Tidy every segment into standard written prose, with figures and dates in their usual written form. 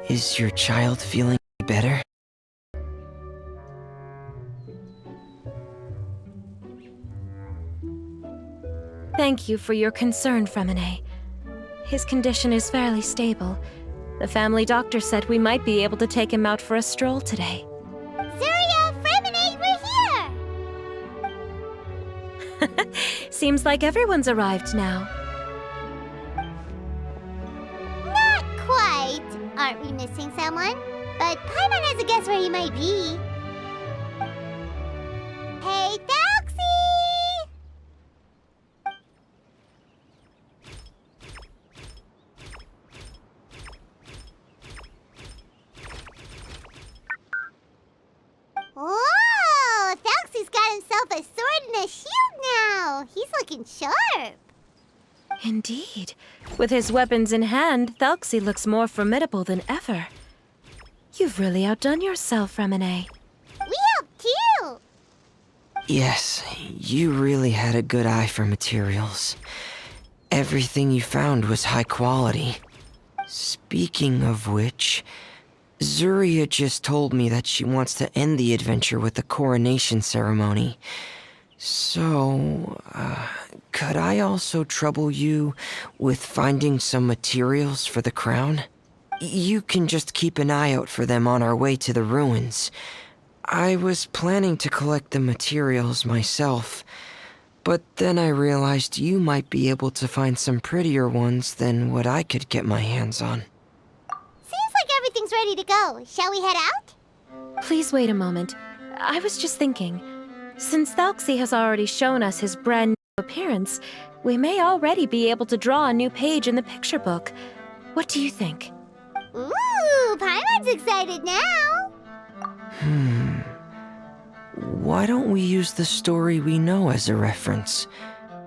Is your child feeling better? Thank you for your concern, Fremine. His condition is fairly stable. The family doctor said we might be able to take him out for a stroll today. Zuria, Fremine, we're here! Seems like everyone's arrived now. Not quite. Aren't we missing someone? But Paimon has a guess where he might be. Hey, Thelxie! Whoa! Thelxie's got himself a sword and a shield now! He's looking sharp! Indeed. With his weapons in hand, Thelxie looks more formidable than ever. You've really outdone yourself, Fremine. We helped too! Yes, you really had a good eye for materials. Everything you found was high quality. Speaking of which, Zuria just told me that she wants to end the adventure with the coronation ceremony. So, could I also trouble you with finding some materials for the crown? You can just keep an eye out for them on our way to the ruins. I was planning to collect the materials myself, but then I realized you might be able to find some prettier ones than what I could get my hands on. Seems like everything's ready to go. Shall we head out? Please wait a moment. I was just thinking. Since Thelxie has already shown us his brand new appearance, we may already be able to draw a new page in the picture book. What do you think? Ooh, Paimon's excited now! Why don't we use the story we know as a reference?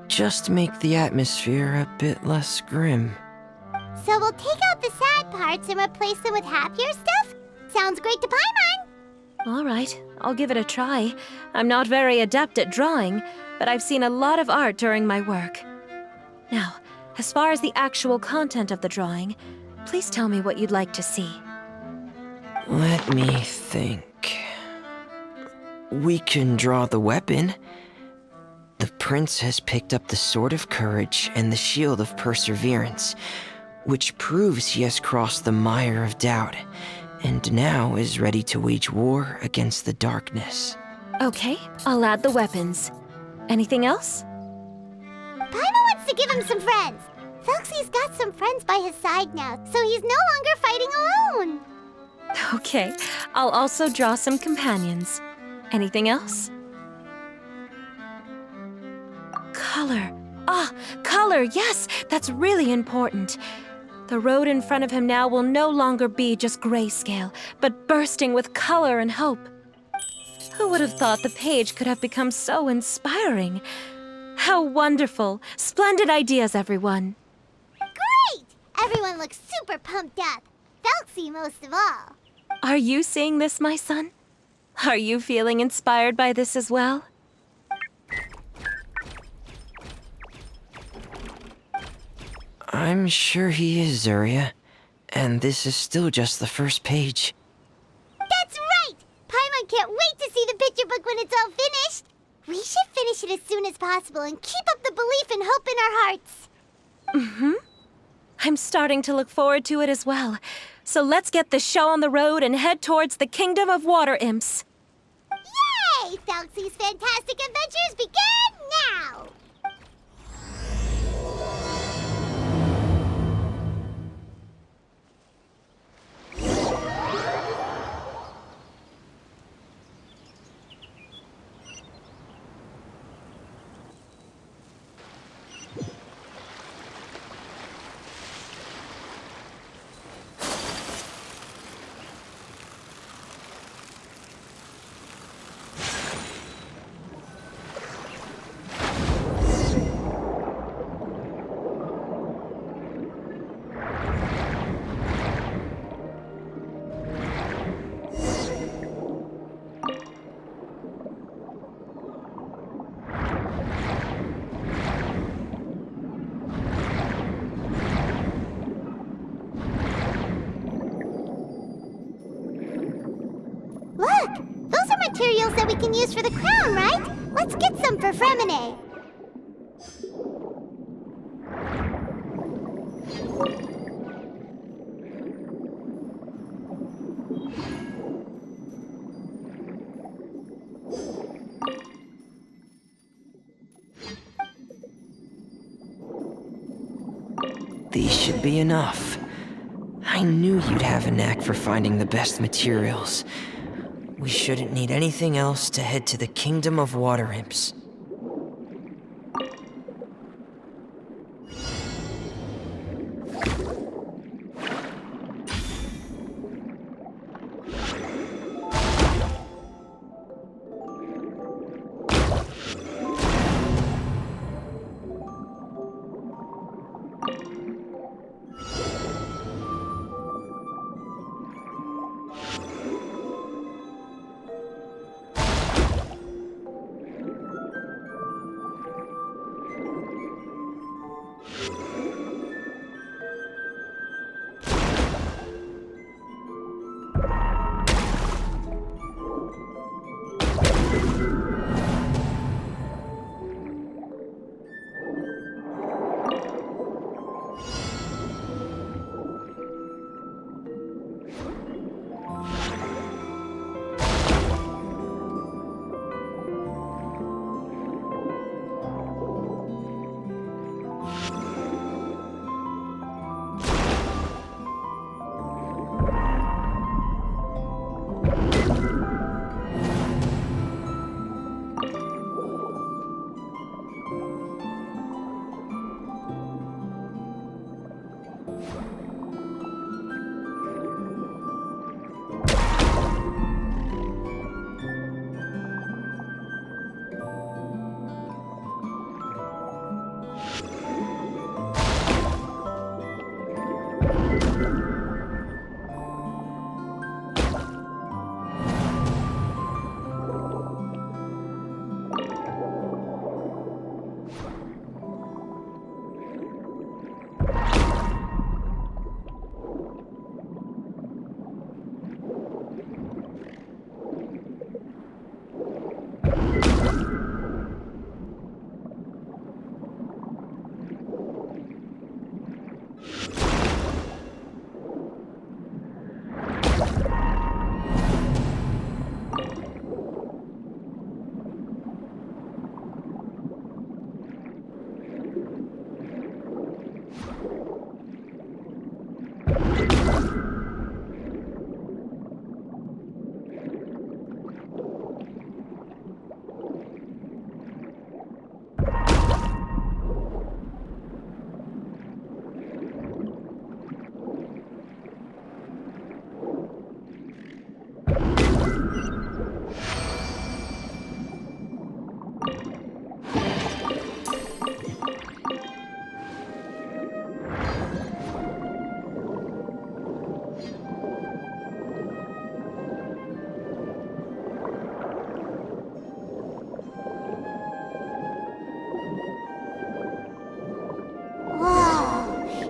Just make the atmosphere a bit less grim. So we'll take out the sad parts and replace them with happier stuff? Sounds great to Paimon! All right, I'll give it a try. I'm not very adept at drawing, but I've seen a lot of art during my work. Now, as far as the actual content of the drawing, please tell me what you'd like to see. Let me think. We can draw the weapon. The prince has picked up the Sword of Courage and the Shield of Perseverance, which proves he has crossed the mire of doubt, and now is ready to wage war against the darkness. Okay, I'll add the weapons. Anything else? Paimon wants to give him some friends. Thelxie's got some friends by his side now, so he's no longer fighting alone. Okay, I'll also draw some companions. Anything else? Color. Ah, color, yes! That's really important. The road in front of him now will no longer be just grayscale, but bursting with color and hope. Who would have thought the page could have become so inspiring? How wonderful! Splendid ideas, everyone! Great! Everyone looks super pumped up. Thelxie most of all. Are you seeing this, my son? Are you feeling inspired by this as well? I'm sure he is, Zuria. And this is still just the first page. That's right! Paimon can't wait to see the picture book when it's all finished. We should finish it as soon as possible and keep up the belief and hope in our hearts. Mm-hmm. I'm starting to look forward to it as well. So let's get the show on the road and head towards the Kingdom of Water Imps. Yay! Thelxie'S Fantastic Adventures begin now! Look! Those are materials that we can use for the crown, right? Let's get some for Fremine. These should be enough. I knew you'd have a knack for finding the best materials. We shouldn't need anything else to head to the Kingdom of Water Imps.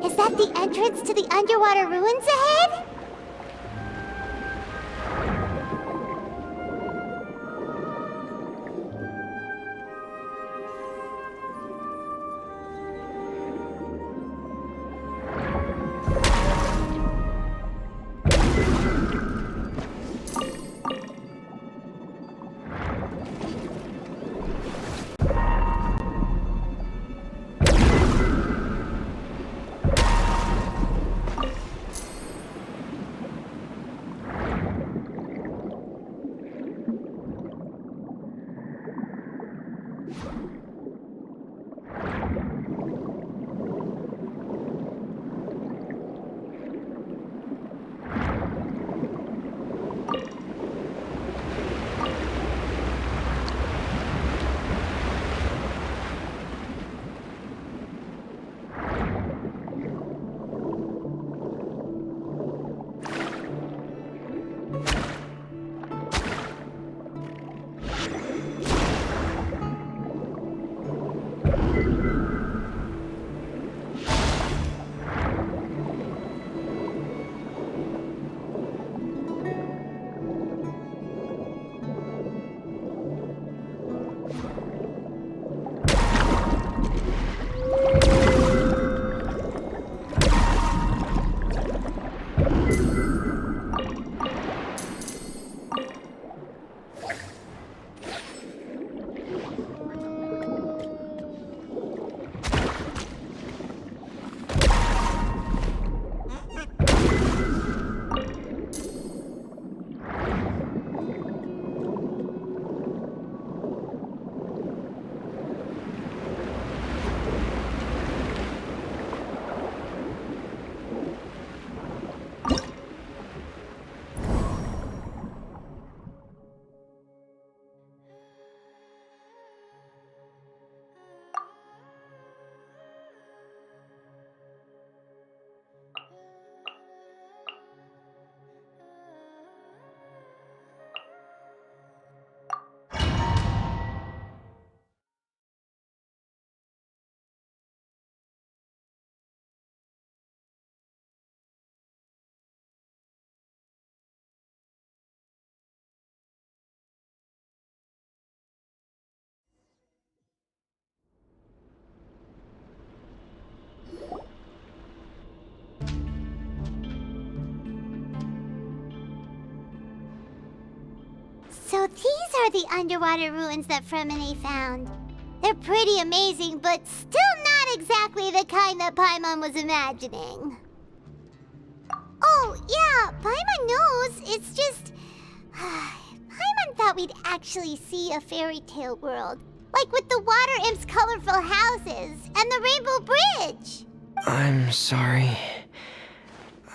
Is that the entrance to the underwater ruins ahead? So these are the underwater ruins that Fremine found. They're pretty amazing, but still not exactly the kind that Paimon was imagining. Oh, yeah, Paimon knows. It's just... Paimon thought we'd actually see a fairy tale world. Like with the water imp's colorful houses and the rainbow bridge. I'm sorry.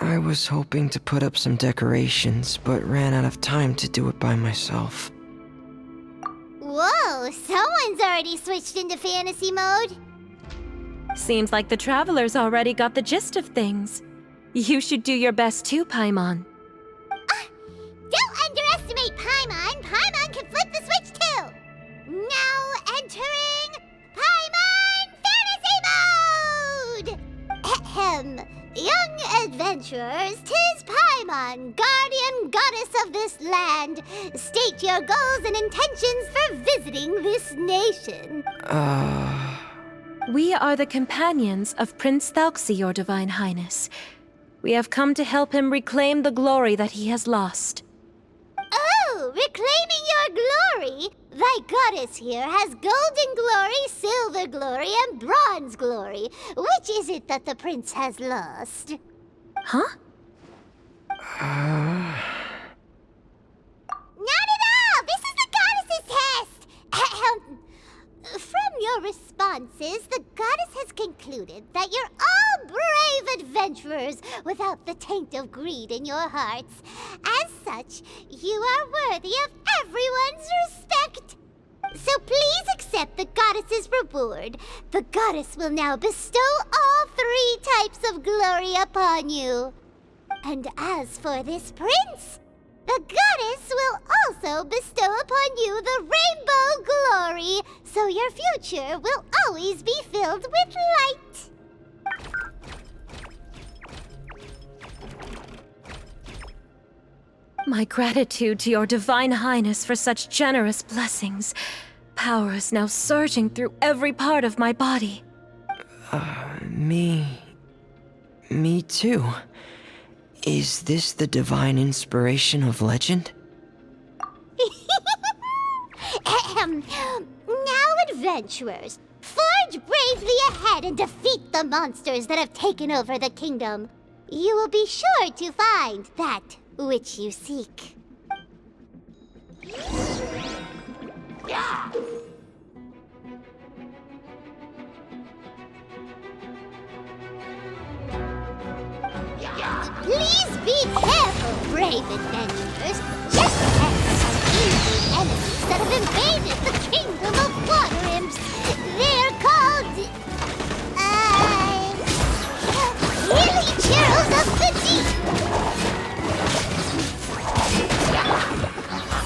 I was hoping to put up some decorations, but ran out of time to do it by myself. Whoa, someone's already switched into fantasy mode. Seems like the travelers already got the gist of things. You should do your best too, Paimon. Don't underestimate Paimon. Paimon can flip the switch too. Now entering Paimon Fantasy Mode! Ahem. Young adventurers, 'tis Paimon, guardian goddess of this land. State your goals and intentions for visiting this nation. We are the companions of Prince Thelxie, your divine highness. We have come to help him reclaim the glory that he has lost. Oh, reclaiming your glory? Thy goddess here has golden glory, silver glory, and bronze glory. Which is it that the prince has lost? Huh? Not at all! This is the goddess's test! From your responses, the goddess has concluded that you're all brave adventurers without the taint of greed in your hearts. As such, you are worthy of everyone's respect. So please accept the goddess's reward. The goddess will now bestow all 3 types of glory upon you. And as for this prince, the goddess will also bestow upon you the rainbow glory, so your future will always be filled with light. My gratitude to your divine highness for such generous blessings. Power is now surging through every part of my body. Me too. Is this the divine inspiration of legend? Now, adventurers, forge bravely ahead and defeat the monsters that have taken over the kingdom. You will be sure to find that which you seek. Please be careful, brave adventurers. Just ahead are some evil enemies that have invaded the kingdom of water imps. They're called... Hilly Churls of the Deep.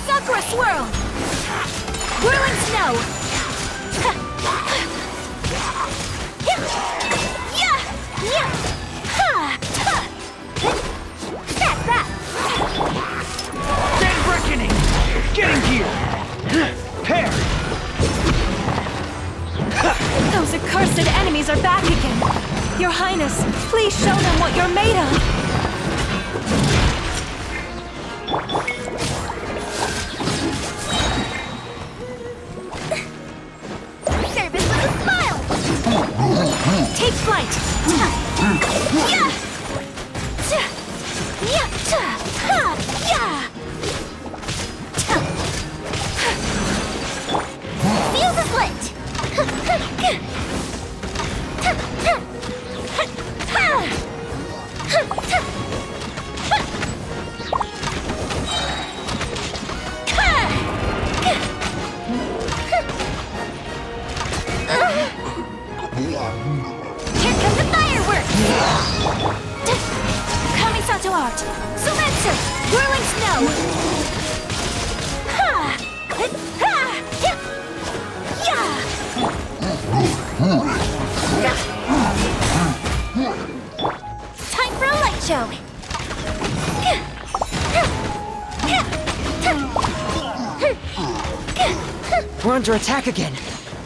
Sakura Swirl! Whirling Snow! That's that! Dead reckoning! Getting here! Pair! Those accursed enemies are back again! Your Highness, please show them what you're made of! Service with a smile! Take flight! Feel the slit! Here come the fireworks! Kamisato Art! Sumetsu! Whirling Snow! Time for a light show! We're under attack again.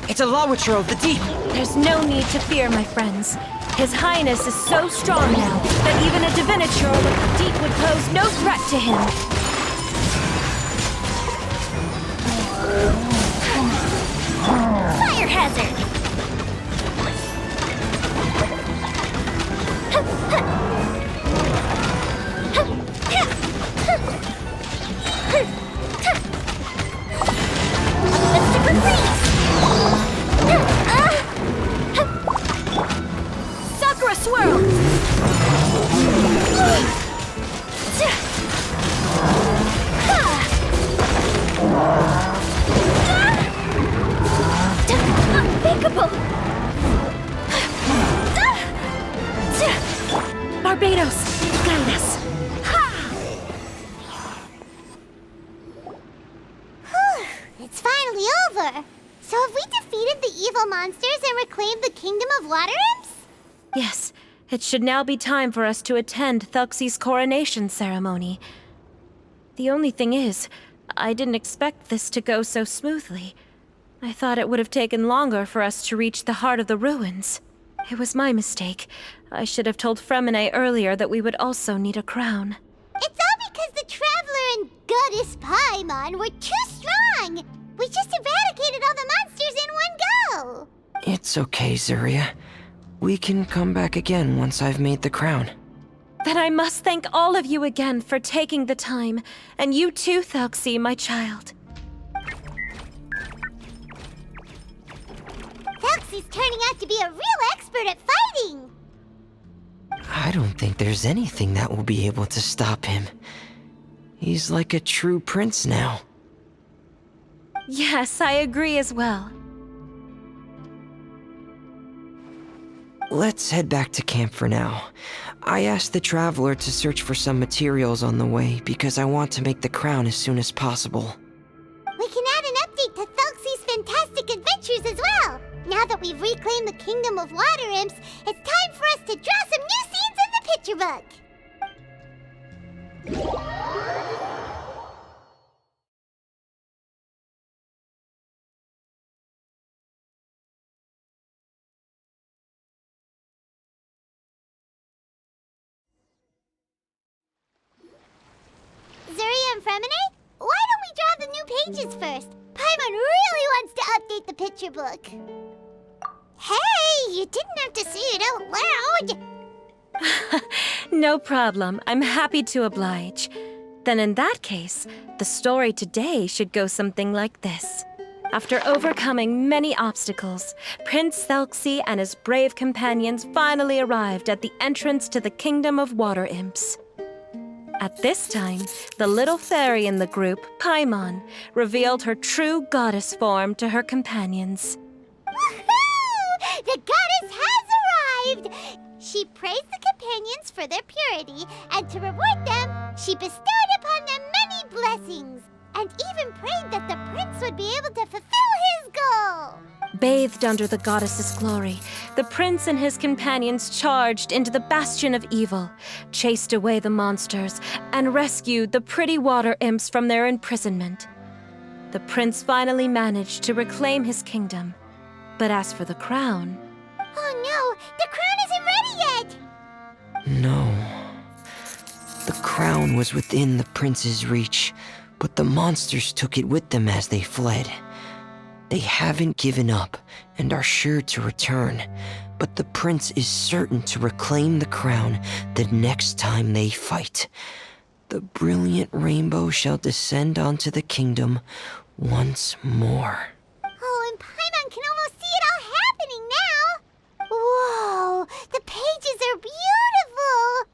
It's a Lawitcher of the deep. There's no need to fear, my friends. His Highness is so strong now that even a Diviniture of the deep would pose no threat to him. Fire hazard! Mystical freeze! Sakura Swirl! Unthinkable! Barbados, guide us! It's finally over! So have we defeated the evil monsters and reclaimed the kingdom of water imps? Yes, it should now be time for us to attend Thelxie'S coronation ceremony. The only thing is, I didn't expect this to go so smoothly. I thought it would have taken longer for us to reach the heart of the ruins. It was my mistake. I should have told Fremine earlier that we would also need a crown. It's all because the Traveler and Goddess Paimon were too strong! We just eradicated all the monsters in one go! It's okay, Zuria. We can come back again once I've made the crown. Then I must thank all of you again for taking the time, and you too, Thelxie, my child. Thelxie's turning out to be a real expert at fighting! I don't think there's anything that will be able to stop him. He's like a true prince now. Yes, I agree as well. Let's head back to camp for now. I asked the Traveler to search for some materials on the way because I want to make the crown as soon as possible. We can add an update to Thelxie's fantastic adventures as well! Now that we've reclaimed the kingdom of water imps, it's time for us to draw some new scenes in the picture book! pages first. Paimon really wants to update the picture book. Hey, you didn't have to say it out loud. No problem. I'm happy to oblige. Then in that case, the story today should go something like this. After overcoming many obstacles, Prince Thelxie and his brave companions finally arrived at the entrance to the kingdom of water imps. At this time, the little fairy in the group, Paimon, revealed her true goddess form to her companions. Woohoo! The goddess has arrived! She praised the companions for their purity, and to reward them, she bestowed upon them many blessings, and even prayed that the prince would be able to fulfill his goal. Bathed under the goddess's glory, the prince and his companions charged into the bastion of evil, chased away the monsters, and rescued the pretty water imps from their imprisonment. The prince finally managed to reclaim his kingdom. But as for the crown... Oh no, the crown isn't ready yet! No. The crown was within the prince's reach, but the monsters took it with them as they fled. They haven't given up and are sure to return, but the prince is certain to reclaim the crown the next time they fight. The brilliant rainbow shall descend onto the kingdom once more. Oh, and Paimon can almost see it all happening now! Whoa, the pages are beautiful!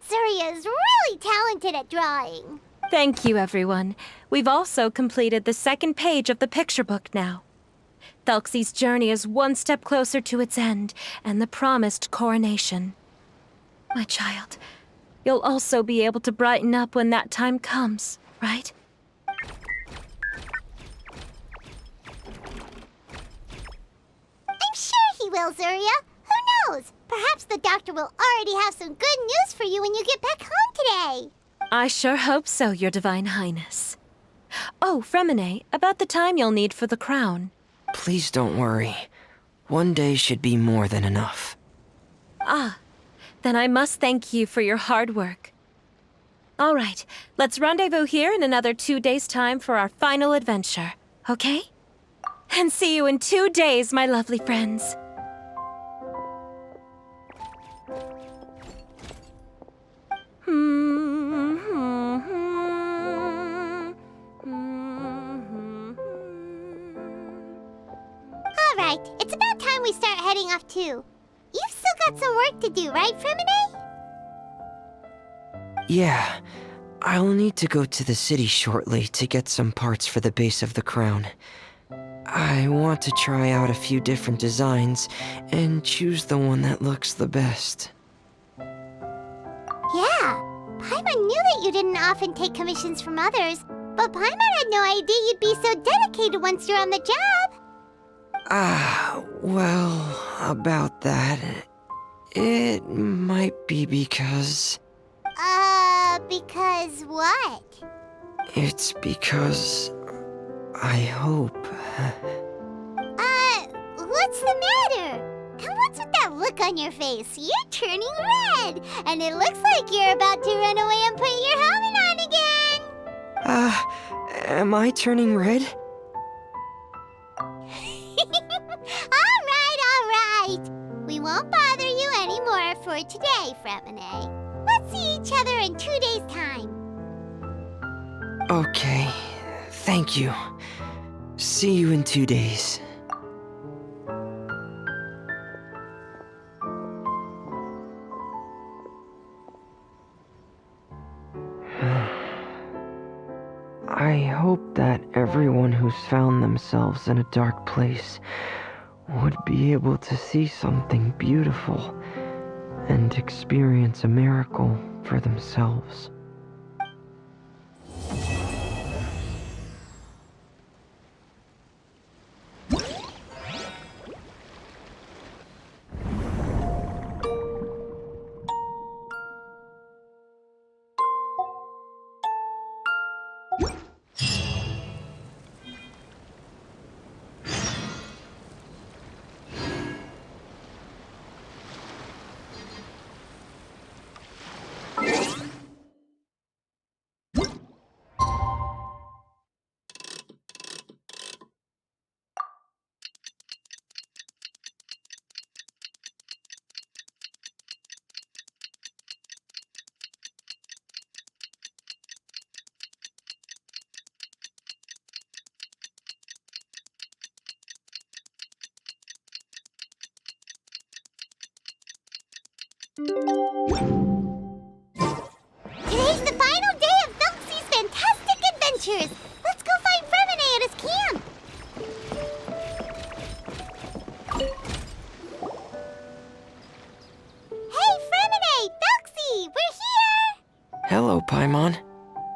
Zuria is really talented at drawing. Thank you, everyone. We've also completed the second page of the picture book now. Thelxie's journey is one step closer to its end and the promised coronation. My child, you'll also be able to brighten up when that time comes, right? I'm sure he will, Zuria. Who knows? Perhaps the doctor will already have some good news for you when you get back home today. I sure hope so, Your Divine Highness. Oh, Fremine, about the time you'll need for the crown. Please don't worry. One day should be more than enough. Ah, then I must thank you for your hard work. All right, let's rendezvous here in another 2 days' time for our final adventure, okay? And see you in 2 days, my lovely friends. All right, it's about time we start heading off too. You've still got some work to do, right, Fremine? Yeah, I'll need to go to the city shortly to get some parts for the base of the crown. I want to try out a few different designs and choose the one that looks the best. Yeah, Paimon knew that you didn't often take commissions from others, but Paimon had no idea you'd be so dedicated once you're on the job. Well, about that, it might be because... Because what? It's because... I hope... What's the matter? And what's with that look on your face? You're turning red, and it looks like you're about to run away and put your helmet on again. Am I turning red? All right. We won't bother you anymore for today, Fremine. Let's see each other in 2 days' time. Okay, thank you. See you in 2 days. I hope that everyone who's found themselves in a dark place would be able to see something beautiful and experience a miracle for themselves. Today's the final day of Thelxie'S fantastic adventures! Let's go find Fremine at his camp! Hey, Fremine! Thelxie! We're here! Hello, Paimon.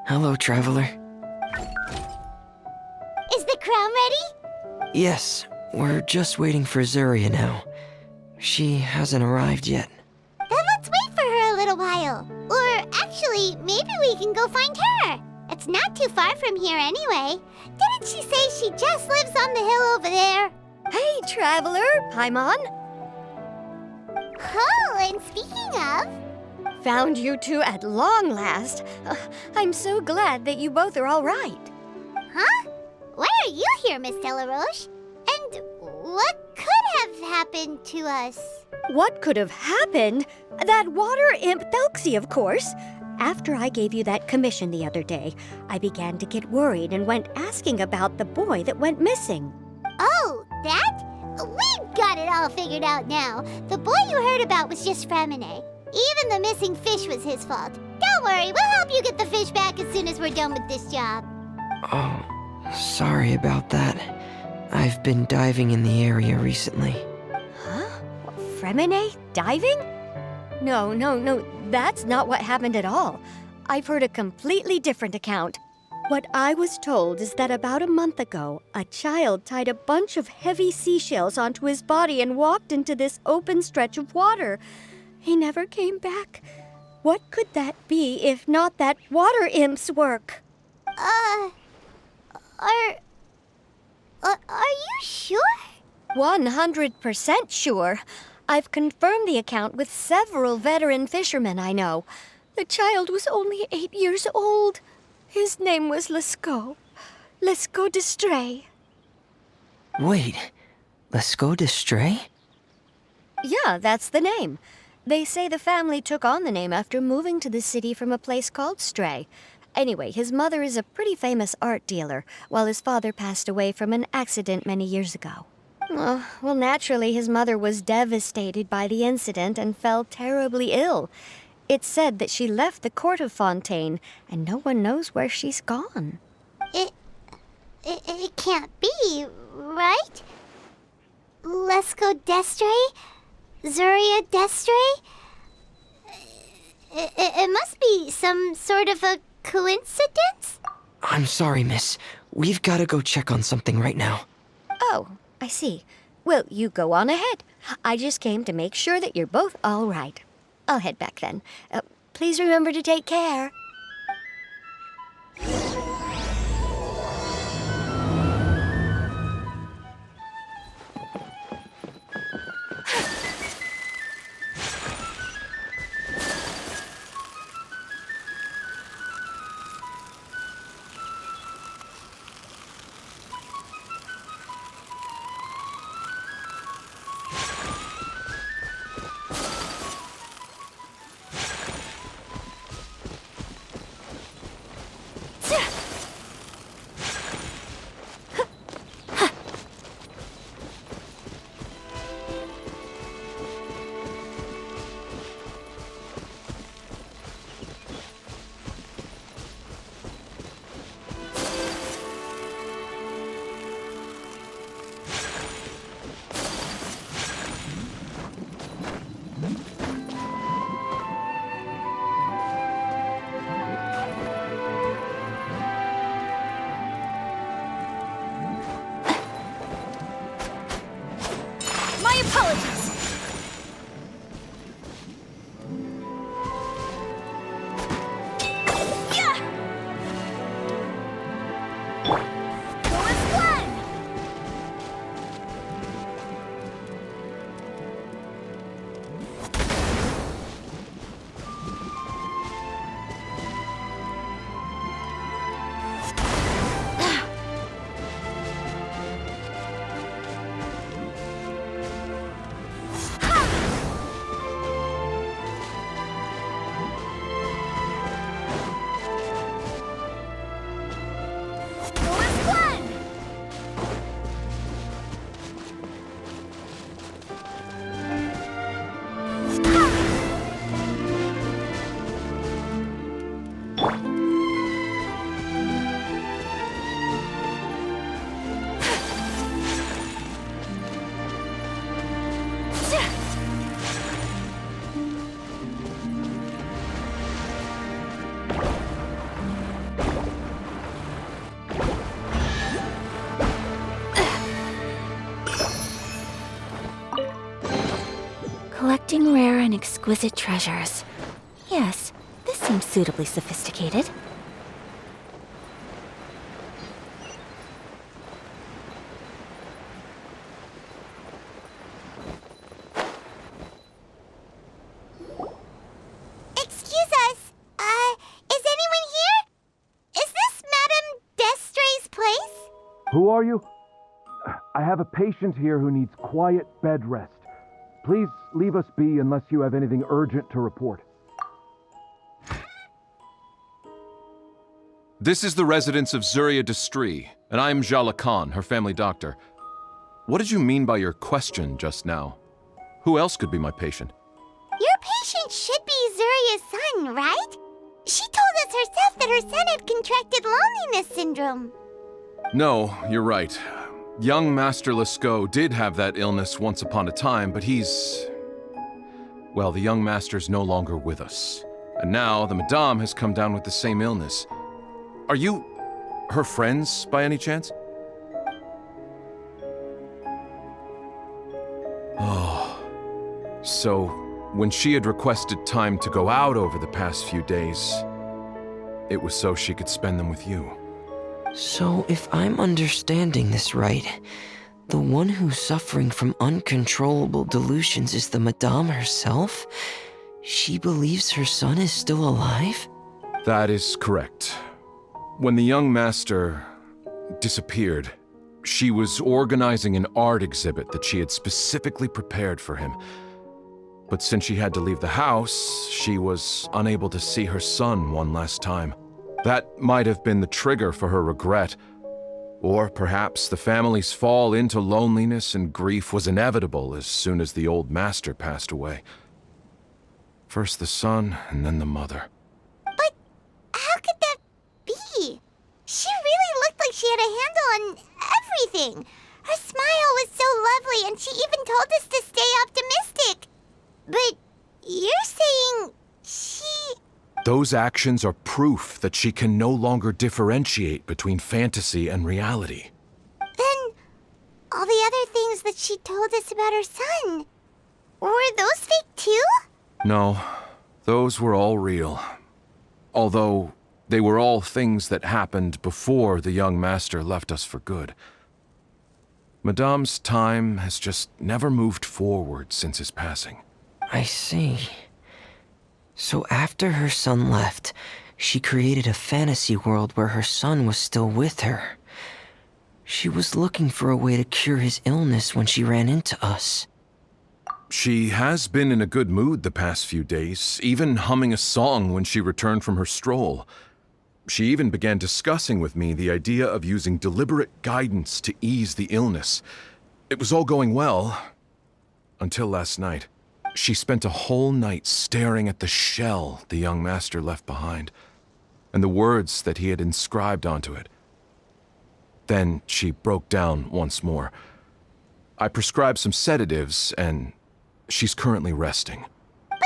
Hello, traveler. Is the crown ready? Yes, we're just waiting for Zuria now. She hasn't arrived yet. Then let's wait for her a little while. Or actually, maybe we can go find her. It's not too far from here anyway. Didn't she say she just lives on the hill over there? Hey, traveler, Paimon. Oh, and speaking of... Found you two at long last. I'm so glad that you both are all right. Huh? Why are you here, Miss Delaroche? And what could have happened to us? What could have happened? That water imp Thelxie, of course. After I gave you that commission the other day, I began to get worried and went asking about the boy that went missing. Oh, that? We've got it all figured out now. The boy you heard about was just Fremine. Even the missing fish was his fault. Don't worry, we'll help you get the fish back as soon as we're done with this job. Oh, sorry about that. I've been diving in the area recently. Huh? Fremine? Diving? No, that's not what happened at all. I've heard a completely different account. What I was told is that about a month ago, a child tied a bunch of heavy seashells onto his body and walked into this open stretch of water. He never came back. What could that be if not that water imp's work? Are you sure? 100% sure. I've confirmed the account with several veteran fishermen I know. The child was only 8 years old. His name was Lescaut. Lescaut d'Estray. Wait, Lescaut d'Estray? Yeah, that's the name. They say the family took on the name after moving to the city from a place called Stray. Anyway, his mother is a pretty famous art dealer, while his father passed away from an accident many years ago. Well, naturally, his mother was devastated by the incident and fell terribly ill. It's said that she left the court of Fontaine, and no one knows where she's gone. It can't be, right? Lescaut d'Estray? Zuria d'Estray? It must be some sort of a coincidence? I'm sorry, miss. We've got to go check on something right now. Oh, I see. Well, you go on ahead. I just came to make sure that you're both all right. I'll head back then. Please remember to take care. My apologies. Yeah! Go as planned. Collecting rare and exquisite treasures. Yes, this seems suitably sophisticated. Excuse us. Is anyone here? Is this Madame Destre's place? Who are you? I have a patient here who needs quiet bed rest. Please leave us be unless you have anything urgent to report. This is the residence of Zuria Destri, and I am Jala Khan, her family doctor. What did you mean by your question just now? Who else could be my patient? Your patient should be Zuria's son, right? She told us herself that her son had contracted loneliness syndrome. No, you're right. Young Master Lescaut did have that illness once upon a time, but well, the young master's no longer with us. And now the Madame has come down with the same illness. Are you her friends, by any chance? Oh. So, when she had requested time to go out over the past few days, it was so she could spend them with you. So, if I'm understanding this right, the one who's suffering from uncontrollable delusions is the Madame herself? She believes her son is still alive? That is correct. When the young master disappeared, she was organizing an art exhibit that she had specifically prepared for him. But since she had to leave the house, she was unable to see her son one last time. That might have been the trigger for her regret. Or perhaps the family's fall into loneliness and grief was inevitable as soon as the old master passed away. First the son, and then the mother. But how could that be? She really looked like she had a handle on everything. Her smile was so lovely, and she even told us to stay optimistic. But you're saying she... Those actions are proof that she can no longer differentiate between fantasy and reality. Then, all the other things that she told us about her son, were those fake too? No, those were all real. Although, they were all things that happened before the young master left us for good. Madame's time has just never moved forward since his passing. I see. So after her son left, she created a fantasy world where her son was still with her. She was looking for a way to cure his illness when she ran into us. She has been in a good mood the past few days, even humming a song when she returned from her stroll. She even began discussing with me the idea of using deliberate guidance to ease the illness. It was all going well, until last night. She spent a whole night staring at the shell the young master left behind, and the words that he had inscribed onto it. Then she broke down once more. I prescribed some sedatives, and she's currently resting. But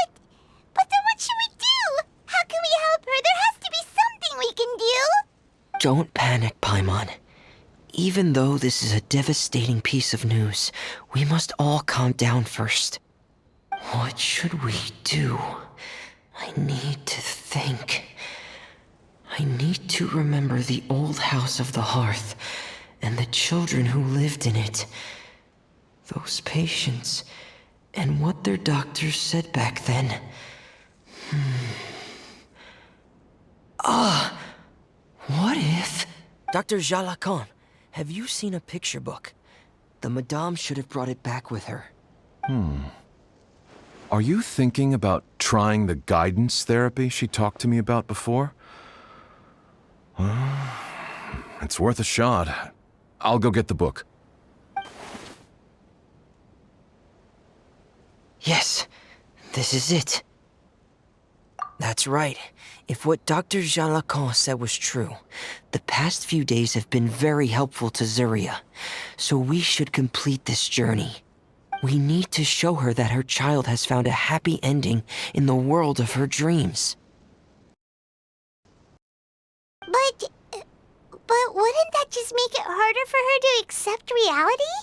then what should we do? How can we help her? There has to be something we can do! Don't panic, Paimon. Even though this is a devastating piece of news, we must all calm down first. What should we do? I need to think. I need to remember the old house of the hearth and the children who lived in it. Those patients and what their doctors said back then. What if... Dr. Jalakan, have you seen a picture book? The Madame should have brought it back with her. Are you thinking about trying the guidance therapy she talked to me about before? It's worth a shot. I'll go get the book. Yes, this is it. That's right. If what Dr. Jean Lacan said was true, the past few days have been very helpful to Zuria, so we should complete this journey. We need to show her that her child has found a happy ending in the world of her dreams. But wouldn't that just make it harder for her to accept reality?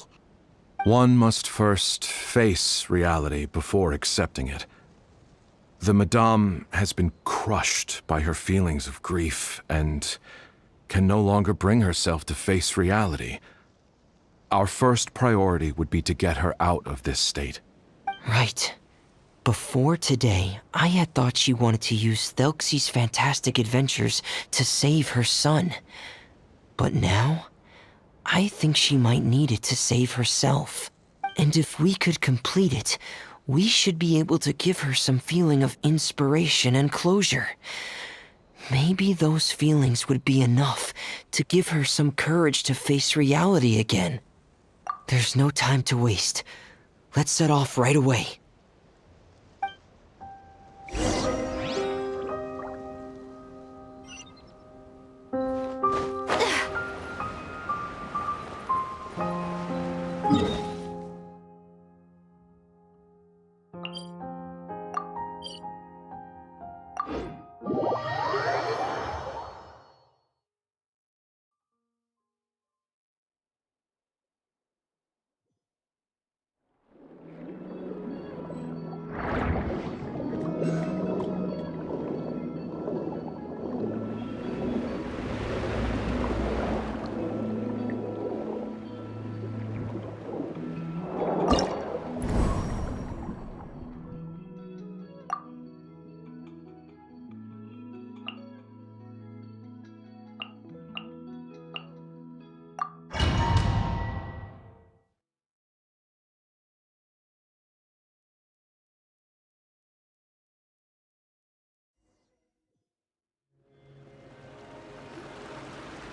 One must first face reality before accepting it. The Madame has been crushed by her feelings of grief and can no longer bring herself to face reality. Our first priority would be to get her out of this state. Right. Before today, I had thought she wanted to use Thelxie'S fantastic adventures to save her son. But now, I think she might need it to save herself. And if we could complete it, we should be able to give her some feeling of inspiration and closure. Maybe those feelings would be enough to give her some courage to face reality again. There's no time to waste. Let's set off right away.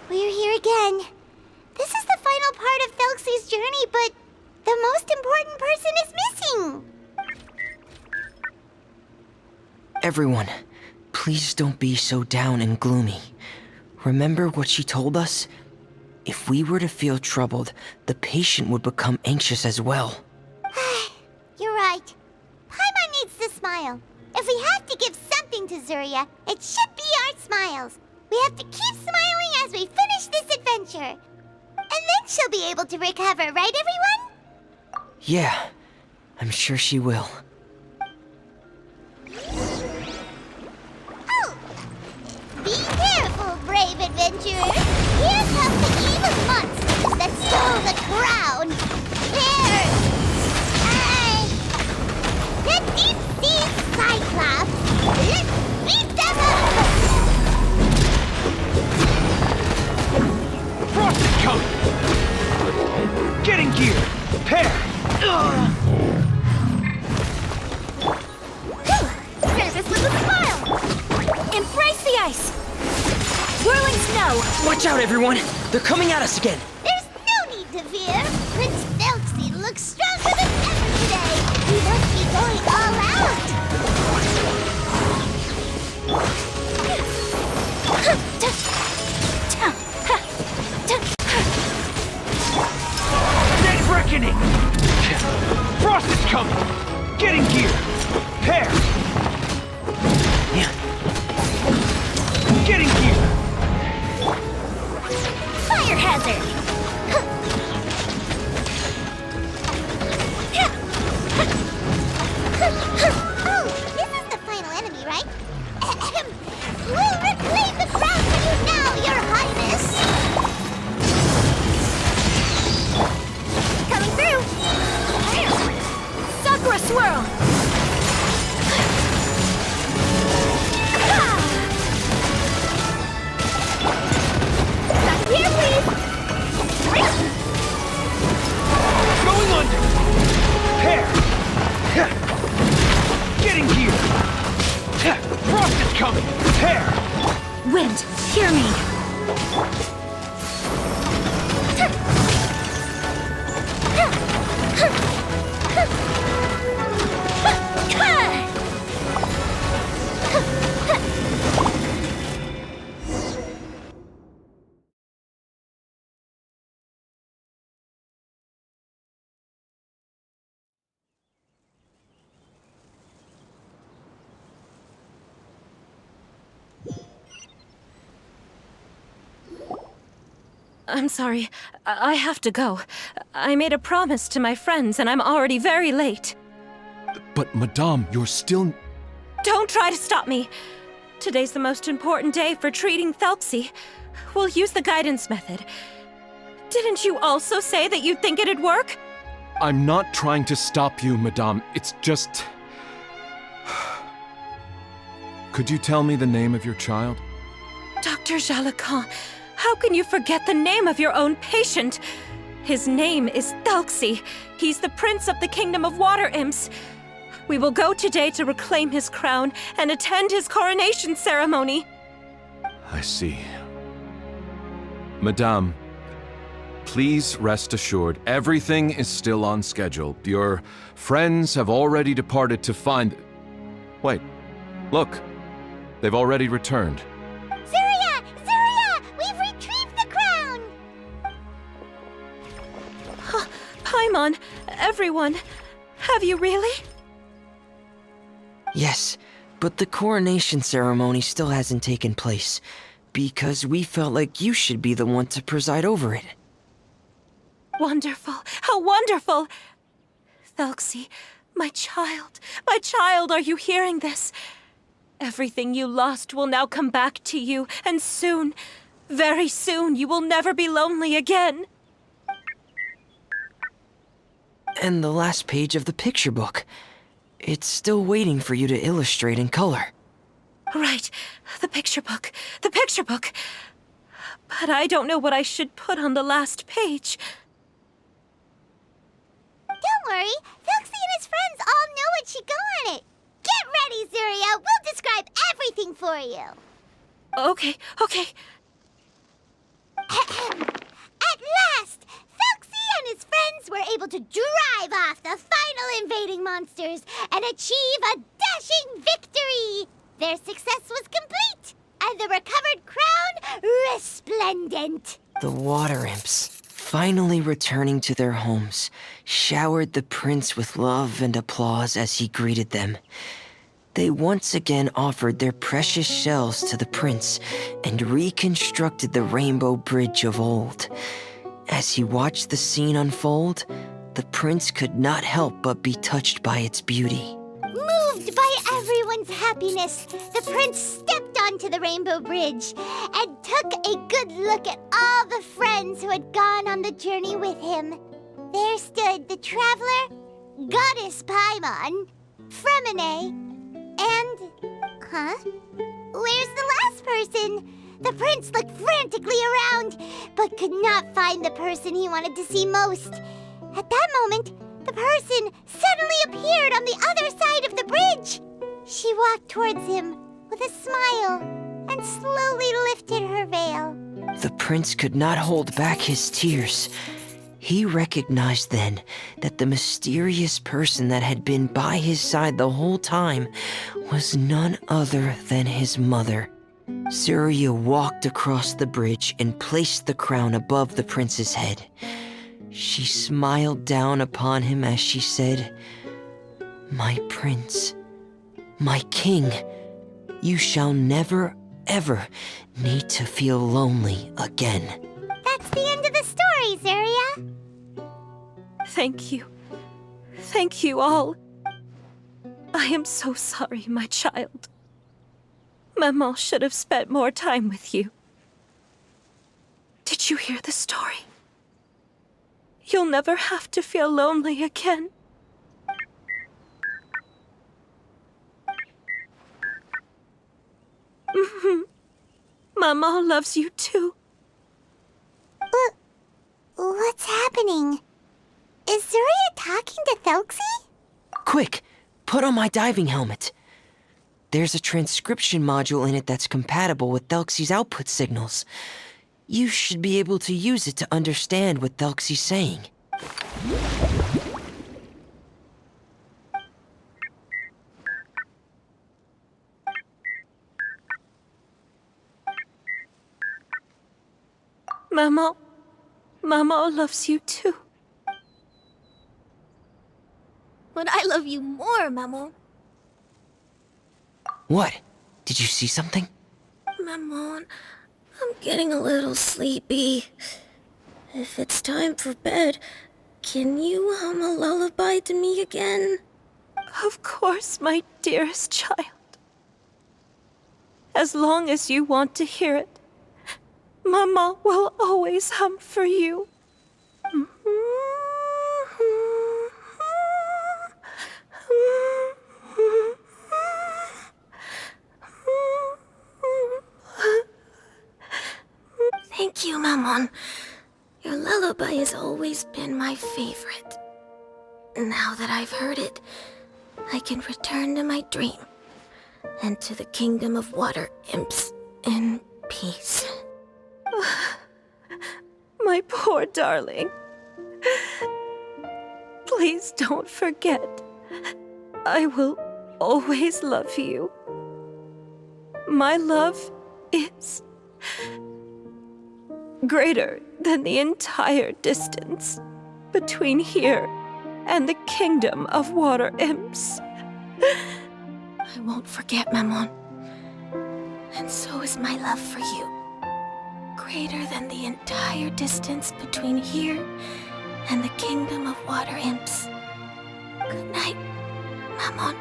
We're here again. This is the final part of Thelxie's journey, but the most important person is missing. Everyone, please don't be so down and gloomy. Remember what she told us? If we were to feel troubled, the patient would become anxious as well. You're right. Paimon needs to smile. If we have to give something to Zuria, it should be our smiles. We have to keep smiling as we finish this adventure. And then she'll be able to recover, right everyone? Yeah, I'm sure she will. Oh! Be careful, brave adventurers! Here come the evil monsters that stole the crown! Here! The deep-sea cyclops! Let's beat them up! Frost is coming! Get in gear! Prepare! Service with a smile! Embrace the ice! Whirling snow! Watch out, everyone! They're coming at us again! There's no need to fear! Prince Thelxie looks stronger than ever today! We must be going all out! Dead reckoning! Frost is coming! Get in gear! Prepare! Get in gear! Fire hazard! Oh, this is the final enemy, right? We'll reclaim the crown for you now, Your Highness! Coming through! Sakura swirl! Stop here, please! Going under! Prepare! Get in gear! Frost is coming! Prepare! Wind, hear me! I'm sorry. I have to go. I made a promise to my friends, and I'm already very late. But, Madame, you're still... Don't try to stop me. Today's the most important day for treating Thelxie. We'll use the guidance method. Didn't you also say that you'd think it'd work? I'm not trying to stop you, Madame. It's just... Could you tell me the name of your child? Dr. Jalacan, how can you forget the name of your own patient? His name is Thelxie. He's the prince of the kingdom of water imps. We will go today to reclaim his crown and attend his coronation ceremony. I see. Madame, please rest assured, everything is still on schedule. Your friends have already departed to find... Wait, look. They've already returned. Zuria! Zuria! We've retrieved the crown! Paimon, everyone, have you really? Yes, but the coronation ceremony still hasn't taken place, because we felt like you should be the one to preside over it. Wonderful! How wonderful! Thelxie, my child, are you hearing this? Everything you lost will now come back to you, and soon, very soon, you will never be lonely again. And the last page of the picture book. It's still waiting for you to illustrate in color. Right, the picture book. But I don't know what I should put on the last page. Don't worry, Thelxie and his friends all know what should go on it. Get ready, Zuria. We'll describe everything for you. Okay. At last, Thelxie and his friends were able to drive off the final invading monsters and achieve a dashing victory. Their success was complete, and the recovered crown resplendent. The water imps, finally returning to their homes, showered the prince with love and applause as he greeted them. They once again offered their precious shells to the prince and reconstructed the rainbow bridge of old. As he watched the scene unfold, the prince could not help but be touched by its beauty. Moved by everyone's happiness, the prince stepped onto the rainbow bridge and took a good look at all the friends who had gone on the journey with him. There stood the traveler, Goddess Paimon, Fremine, and... Where's the last person? The prince looked frantically around, but could not find the person he wanted to see most. At that moment, the person suddenly appeared on the other side of the bridge. She walked towards him with a smile and slowly lifted her veil. The prince could not hold back his tears. He recognized then that the mysterious person that had been by his side the whole time was none other than his mother. Zuria walked across the bridge and placed the crown above the prince's head. She smiled down upon him as she said, "My prince, my king, you shall never, ever need to feel lonely again." That's the end of the story, Zuria. Thank you. Thank you all. I am so sorry, my child. Maman should have spent more time with you. Did you hear the story? You'll never have to feel lonely again. Maman loves you too. What's happening? Is Zuria talking to Thelxie? Quick, put on my diving helmet. There's a transcription module in it that's compatible with Thelxie's output signals. You should be able to use it to understand what Thelxie's saying. Maman loves you too. But I love you more, Maman. What? Did you see something? Maman, I'm getting a little sleepy. If it's time for bed, can you hum a lullaby to me again? Of course, my dearest child. As long as you want to hear it, Mama will always hum for you. Thank you, Maman. Your lullaby has always been my favorite. Now that I've heard it, I can return to my dream and to the kingdom of water imps in peace. My poor darling. Please don't forget. I will always love you. My love is greater than the entire distance between here and the kingdom of water imps. I won't forget, Maman. And so is my love for you. Greater than the entire distance between here and the kingdom of water imps. Good night, Maman.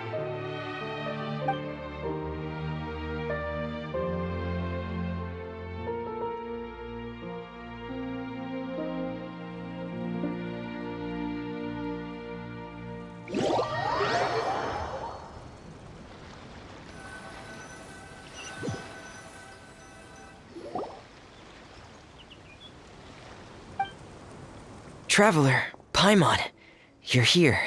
Traveler, Paimon, you're here.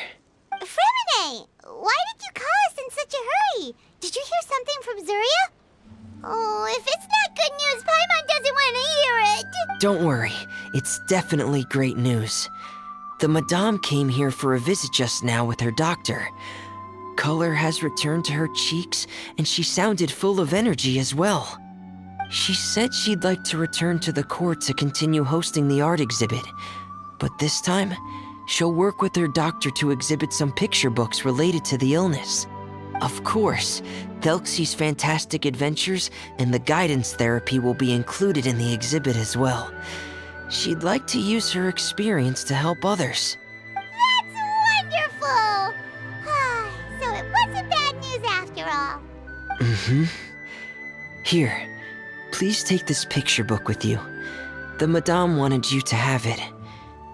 Fremine, why did you call us in such a hurry? Did you hear something from Zuria? Oh, if it's not good news, Paimon doesn't want to hear it. Don't worry, it's definitely great news. The Madame came here for a visit just now with her doctor. Color has returned to her cheeks, and she sounded full of energy as well. She said she'd like to return to the court to continue hosting the art exhibit. But this time, she'll work with her doctor to exhibit some picture books related to the illness. Of course, Thelxie'S fantastic adventures and the guidance therapy will be included in the exhibit as well. She'd like to use her experience to help others. That's wonderful! So it wasn't bad news after all. Mm-hmm. Here, please take this picture book with you. The Madame wanted you to have it.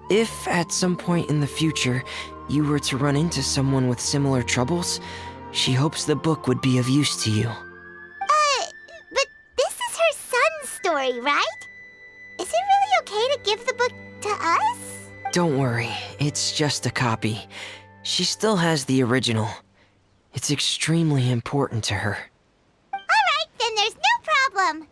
If, at some point in the future, you were to run into someone with similar troubles, she hopes the book would be of use to you. But this is her son's story, right? Is it really okay to give the book to us? Don't worry, it's just a copy. She still has the original. It's extremely important to her. Alright, then there's no problem.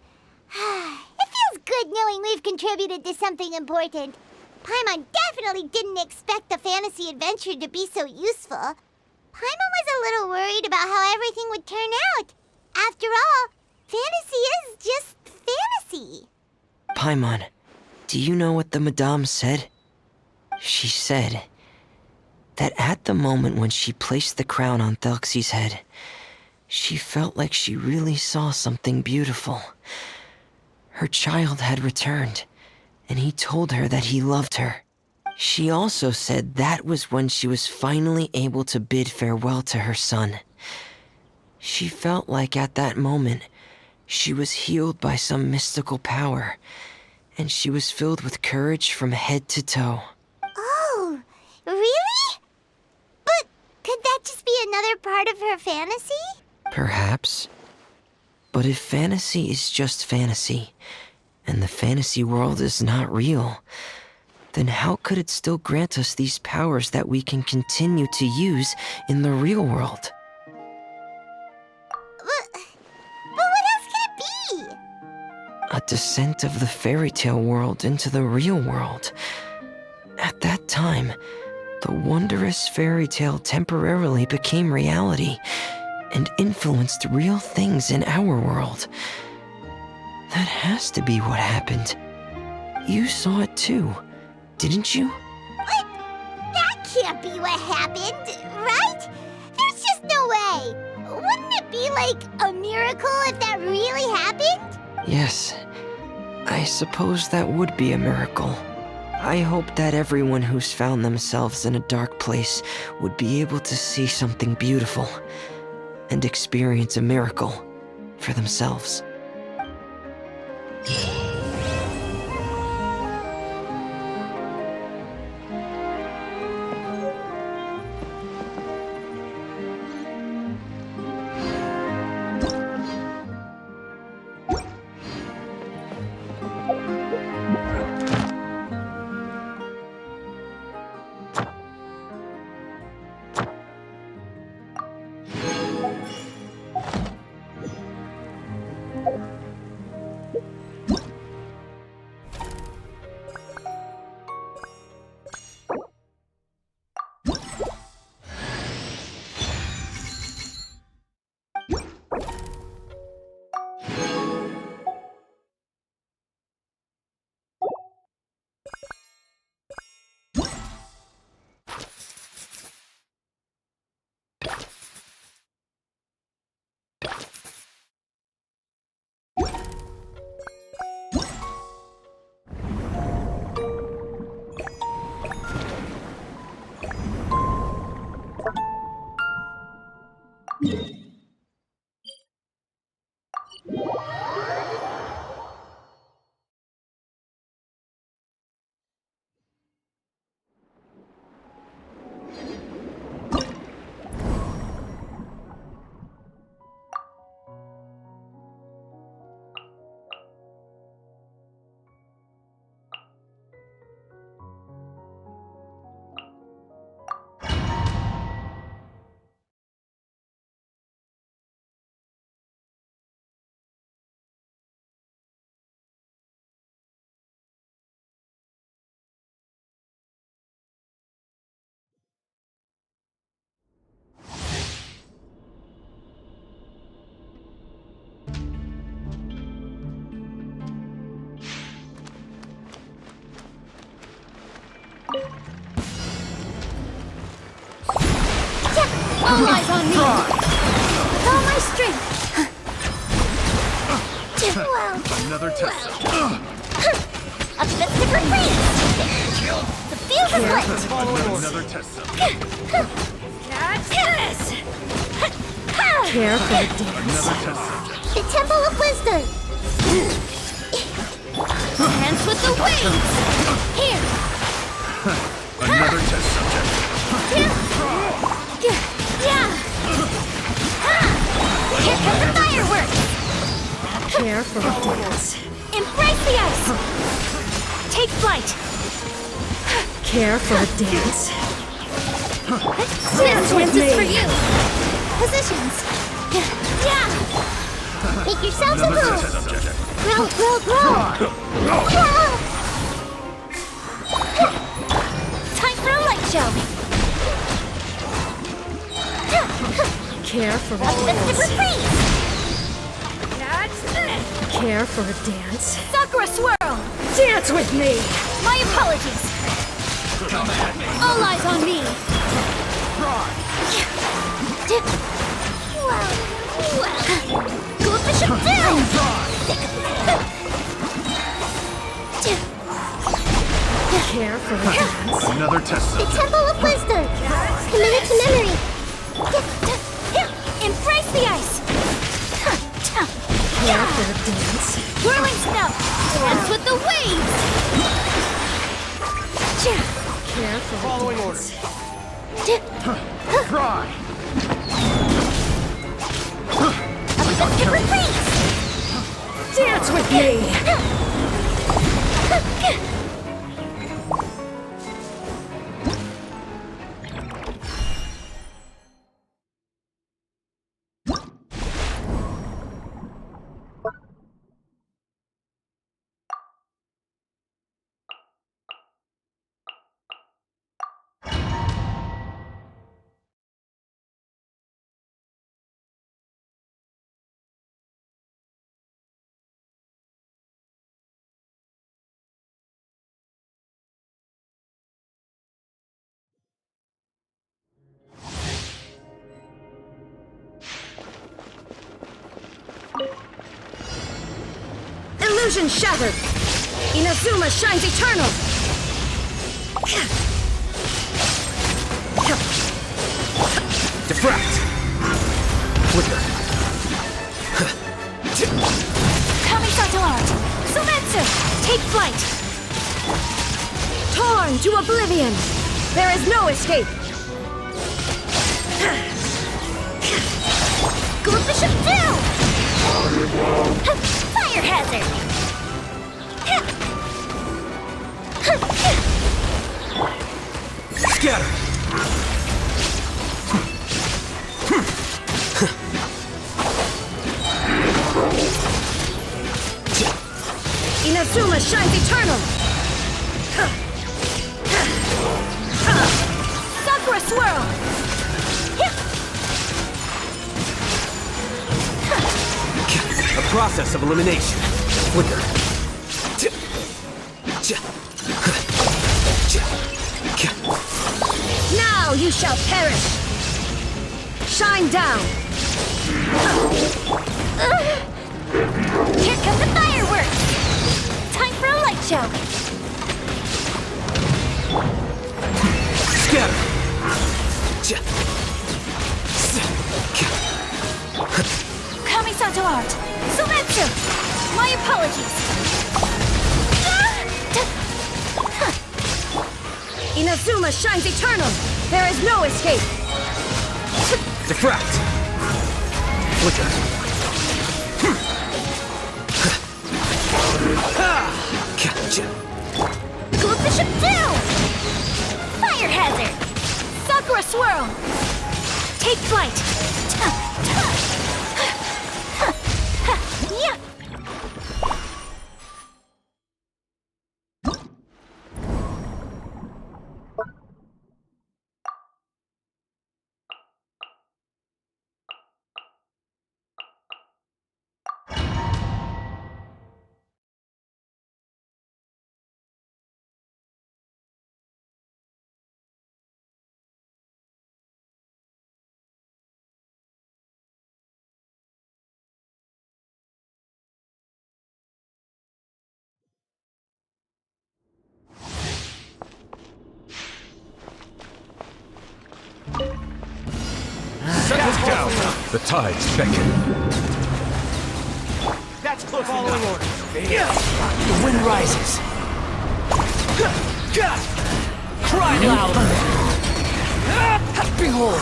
It feels good knowing we've contributed to something important. Paimon definitely didn't expect the fantasy adventure to be so useful. Paimon was a little worried about how everything would turn out. After all, fantasy is just fantasy. Paimon, do you know what the Madame said? She said that at the moment when she placed the crown on Thelxie's head, she felt like she really saw something beautiful. Her child had returned, and he told her that he loved her. She also said that was when she was finally able to bid farewell to her son. She felt like at that moment, she was healed by some mystical power, and she was filled with courage from head to toe. Oh, really? But could that just be another part of her fantasy? Perhaps. But if fantasy is just fantasy, and the fantasy world is not real, then how could it still grant us these powers that we can continue to use in the real world? But what else could it be? A descent of the fairy tale world into the real world. At that time, the wondrous fairy tale temporarily became reality and influenced real things in our world. That has to be what happened. You saw it too, didn't you? What? That can't be what happened, right? There's just no way. Wouldn't it be like a miracle if that really happened? Yes, I suppose that would be a miracle. I hope that everyone who's found themselves in a dark place would be able to see something beautiful and experience a miracle for themselves. All eyes on me! With all my strength! Another test. A fist of retreat! The fuse is lit! Another test. Catch this! Careful, dear. Another test. The Temple of Wisdom! Dance with the waves! Here! Another test subject. Yeah! Here come the fireworks! Careful, dance. Embrace the ice! Take flight! Careful, dance. Dance with is me. for you! Positions! Yeah! Make yourselves a Another move! test subject. Grow, grow, grow! Time for a light show! Careful, A fist of dance. retreat! Catch this! Careful, dance. Sakura swirl! Dance with me! My apologies! All eyes on me! Well. Go bishop down! Careful, dance. Another test The subject. Temple of Wisdom! Committed to memory! Embrace the ice! Careful, dance. Whirling snow! Dance with the waves! Careful, Following dance. Try! A fist of retreat! Dance with me! Illusion shattered! Inazuma shines eternal! Defract! Flicker! Kamisato art! Sumetsu! Take flight! Torn to oblivion! There is no escape! Group the ship down! Fire hazard! Scatter! Inazuma shines eternal! Sakura swirl! A process of elimination. Flicker. Now you shall perish! Shine down! Here come the fireworks! Time for a light show! Scatter! Kamisato art! Sumetsu! My apologies! Inazuma shines eternal! There is no escape! Defract! Flicker! Gotcha! Group the ship down! Fire hazard! Sakura swirl! Take flight! Yeah! Settle down! The tides beckon. That's close following order. The wind rises. Cry loud! Behold!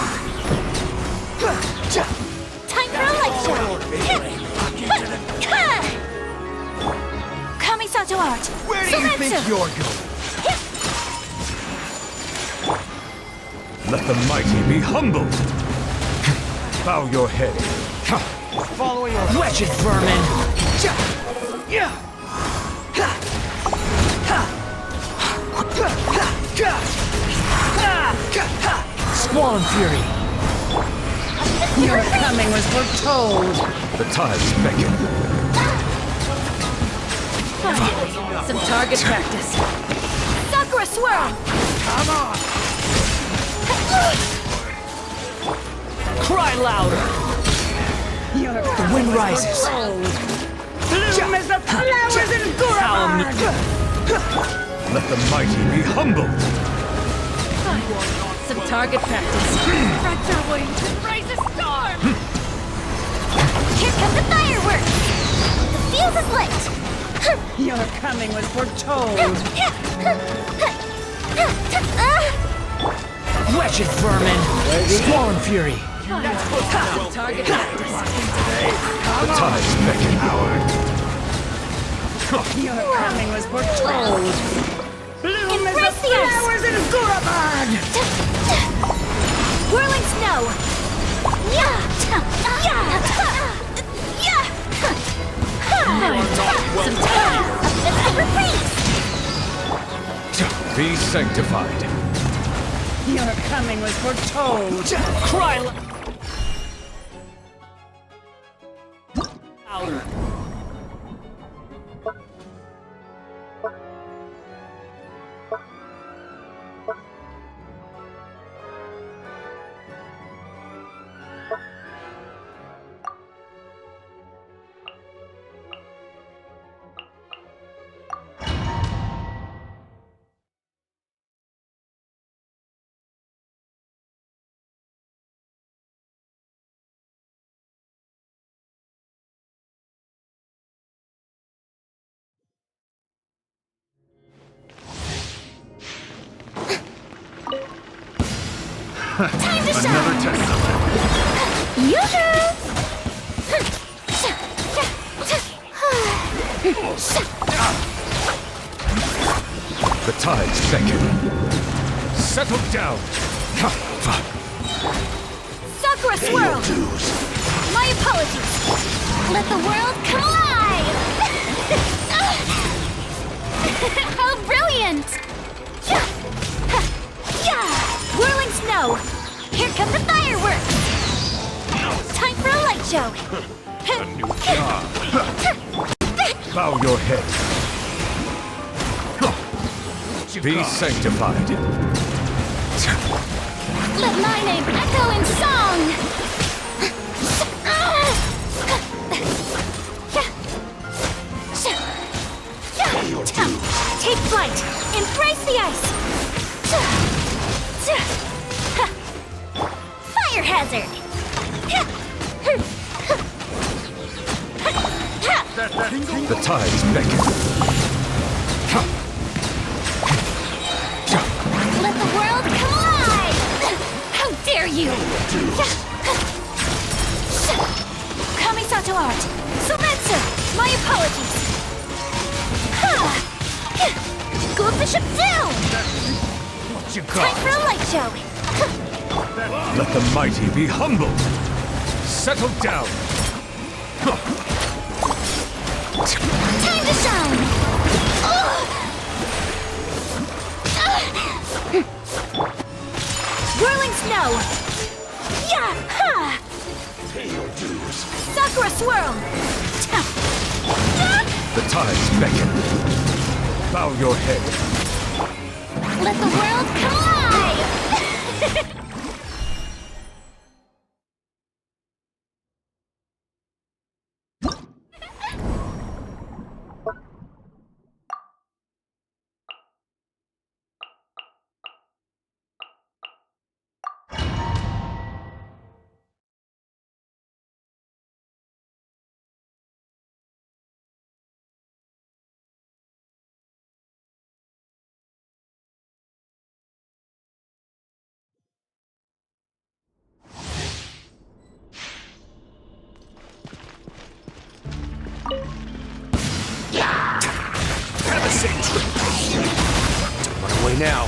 Time for a light show! Kamisato art! Where do you think Sumetsu! you're going? Let the mighty be humbled. Bow your head. Following order. Wretched vermin! Squall and fury! Your coming was foretold! The tides beckon. Some target practice. Sakura swirl! Come on! Cry louder! The wind rises. Bloom as the flowers in Gurabad! Let the mighty be humbled. Some target practice. Spread your wings and raise a storm! Here come the fireworks! The fuse is lit! Your coming was foretold. Wretched vermin! Squall and fury! Target practice. The tides beckon. Your coming was foretold. Bloom as the Embrace the ice! flowers in Gurabad! Whirling snow! Some time! Be sanctified. Your coming was foretold. Cry louder! Time to shine! Another test subject. The tides beckon. Settle down. Sakura swirl! My apologies! Let the world come alive! How brilliant! Whirling snow! Here come the fireworks! Time for a light show! A new job. Bow your head. Be sanctified. Let my name echo in song! Take flight! Embrace the ice! Fire hazard! The tides beckon. Let the world come alive! How dare you! Kamisato art! Sumetsu! My apologies! Go bishop down! What you Time for a light show! Let the mighty be humbled. Settle down. Time to shine! Whirling snow! Sakura swirl! The tides beckon. Bow your head. Let the world come alive! Have a safe trip. Don't run away now.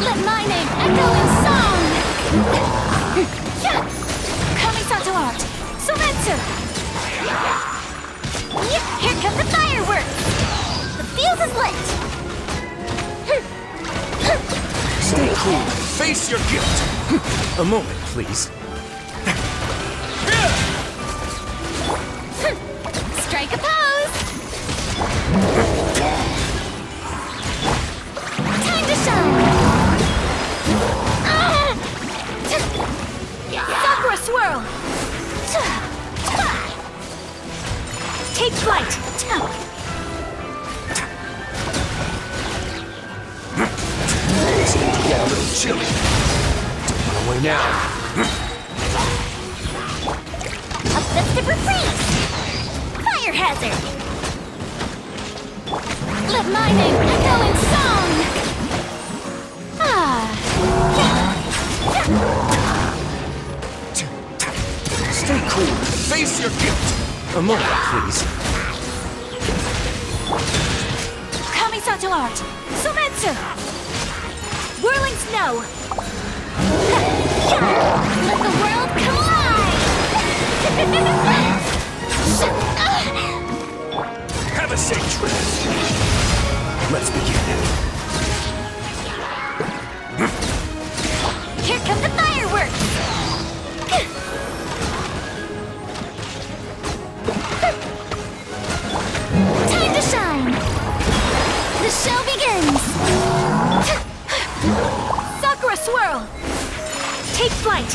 Let my name echo in song! Kamisato art! Sumetsu! Here come the fireworks! The fuse is lit! Stay cool. Face your guilt. A moment, please. Strike a pose! Time to shine! Sakura swirl! Take flight! Seems to get a little chilly. Don't run away now. A festive freeze! Fire hazard! Let my name echo in song! Stay cool. Face your guilt. A moment, please. Kamisato art! Sumetsu! Whirling snow! Let the world come alive! Have a safe trip. Let's begin. Here come the fireworks! Time to shine! The show begins! Sakura swirl! Take flight!